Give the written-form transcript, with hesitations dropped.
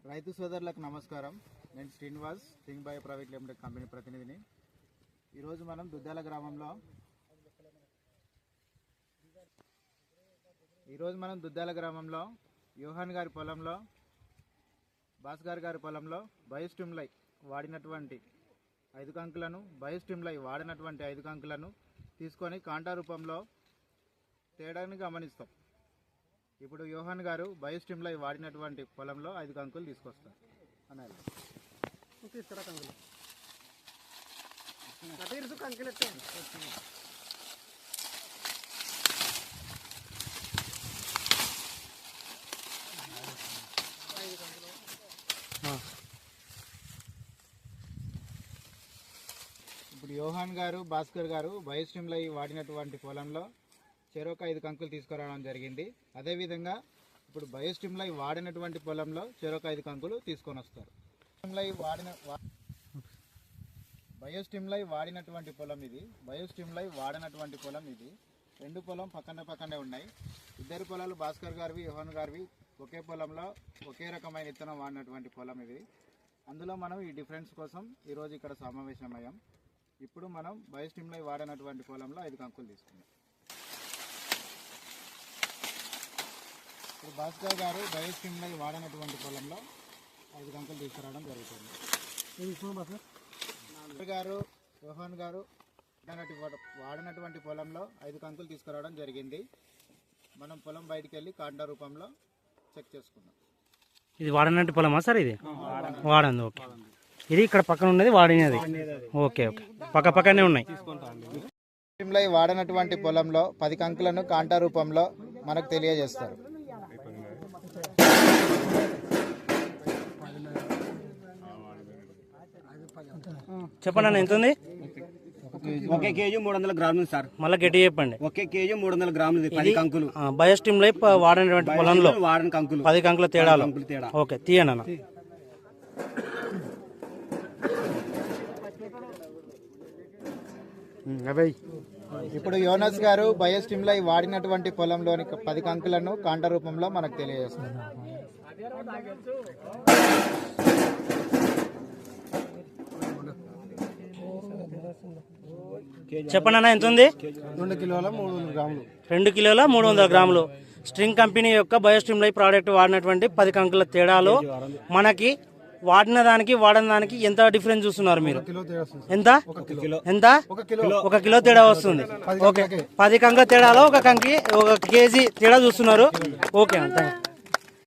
రైతు సోదరులకు నమస్కారం. నేను శ్రీనివాస్ సింగ్ బాయ్ ప్రైవేట్ లిమిటెడ్ కంపెనీ ప్రతినిధిని. ఈరోజు మనం దుద్దాల గ్రామంలో యోహాన్ గారి పొలంలో, భాస్కర్ గారి పొలంలో బయోస్టిమ్లై వాడినటువంటి 5 కంకులను వాడినటువంటి 5 కంకులను తీసుకొని కాంటా రూపంలో తేడాన్ని గమనిస్తాం. ఇప్పుడు యోహాన్ గారు బయోస్టిమ్లై వాడినటువంటి పొలంలో 5 కంకులు తీసుకొస్తారు అన్నారు. ఇప్పుడు యోహాన్ గారు, భాస్కర్ గారు బయోస్టిమ్లై వాడినటువంటి పొలంలో చెరొక 5 కంకులు తీసుకురావడం జరిగింది. అదేవిధంగా ఇప్పుడు బయోస్టిమ్లై వాడినటువంటి పొలంలో చెరొక 5 కంకులు తీసుకొని వస్తారు. బయోస్టిమ్లై వాడినటువంటి పొలం ఇది, బయోస్టిమ్లై వాడినటువంటి పొలం ఇది. 2 పొలం పక్కనే ఉన్నాయి. 2 పొలాలు భాస్కర్ గారివి, యోహాన్ గారివి ఒకే పొలంలో ఒకే రకమైన విత్తనం వాడినటువంటి పొలం ఇది. అందులో మనం ఈ డిఫరెన్స్ కోసం ఈరోజు ఇక్కడ సమావేశమయ్యాం. ఇప్పుడు మనం బయోస్టిమ్లై వాడినటువంటి పొలంలో 5 కంకులు తీసుకున్నాం. ఇప్పుడు భాస్కర్ గారు బయోస్టిమ్లై వాడినటువంటి పొలంలో 5 కంకులు తీసుకురావడం జరుగుతుంది. భాస్కర్ గారు, యోహాన్ గారు వాడినటువంటి పొలంలో 5 కంకులు తీసుకురావడం జరిగింది. మనం పొలం బయటికి వెళ్ళి కాంటా రూపంలో చెక్ చేసుకున్నాం. ఇది వాడినట్టు పొలమా సార్? ఇది వాడండి. ఓకే, ఇది ఇక్కడ పక్కన ఉన్నది వాడినది. ఓకే ఓకే, పక్కనే ఉన్నాయి. బయోస్టిమ్లై వాడినటువంటి పొలంలో 10 కంకులను కాంటా రూపంలో మనకు తెలియజేస్తారు. చెప్పండి అన్న, ఎంత ఉంది? 1 కేజీ 300 గ్రాములు సార్. మళ్ళీ గట్టి చెప్పండి. 1 కేజీ 300 గ్రాములు 10 కంకులు. బయోస్టిమ్లై వాడినటువంటి పొలంలో వాడిన కంకులు 10 కంకుల తేడా. ఓకే, తీయండి అన్న. ఇప్పుడు యోనస్ గారు బయోస్టిమ్లై వాడినటువంటి పొలంలోని 10 కంకులను కాంటా రూపంలో మనకు తెలియజేస్తారు. చెప్పండి అన్న, ఎంత ఉంది? 2 కిలోల 300 గ్రాములు. 2 కిలోల 300 గ్రాములు. స్ట్రింగ్ కంపెనీ యొక్క బయోస్టిమ్లై ప్రోడక్ట్ వాడినటువంటి 10 కంకుల తేడాలో మనకి వాడిన దానికి వాడిన దానికి ఎంత డిఫరెన్స్ చూస్తున్నారు మీరు? ఎంత 1 కిలో తేడా వస్తుంది. ఓకే, 10 కంకుల తేడాలో 1 కేజీ తేడా చూస్తున్నారు. Okay, thank you.